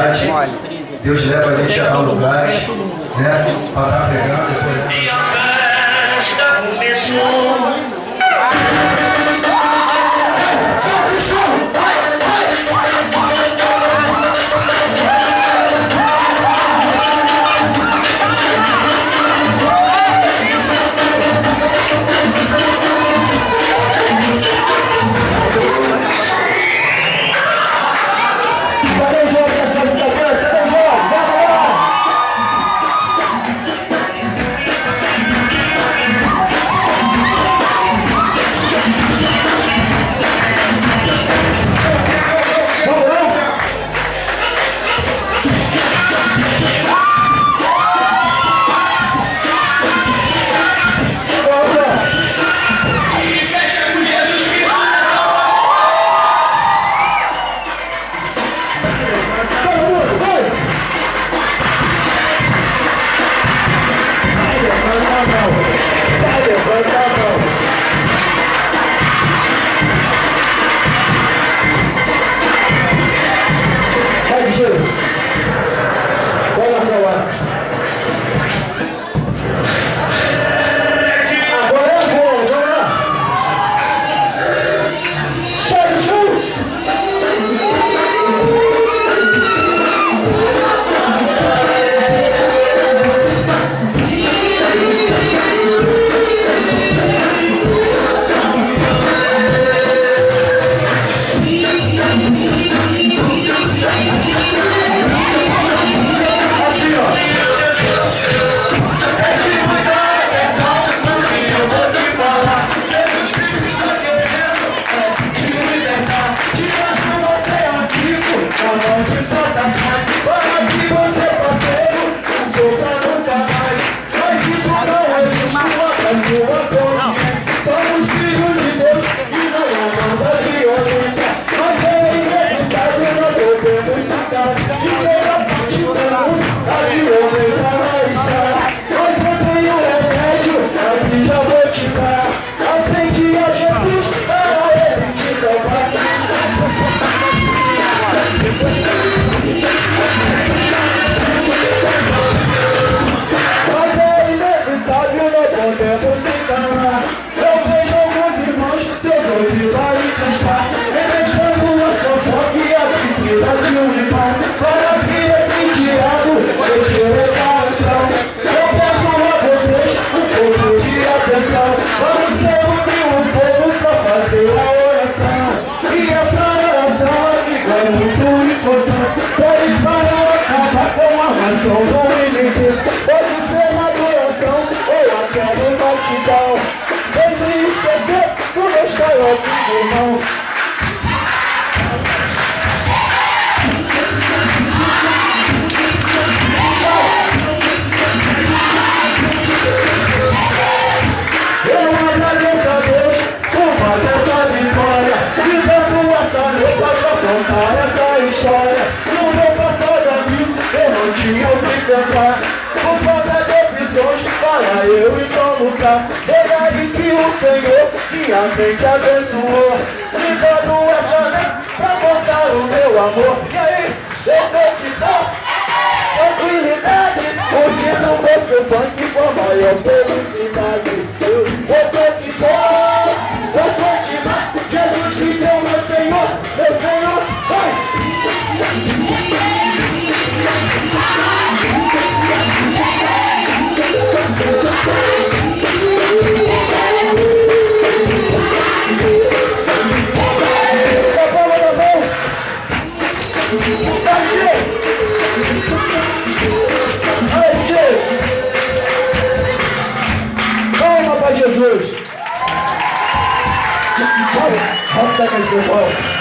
cidade. Deus leva a gente a lugares, né? Passar pregando depois. E a festa começou. Eu então lutar, ele aí que o Senhor diariamente abençoou, me dando essa lei pra mostrar o meu amor. E aí, eu vou te dar tranquilidade, curtindo o meu funk com a maior felicidade. Eu vou te dar, eu vou te dar, Jesus Cristo é o meu Senhor, vai! Jesus! Vamos dar aquele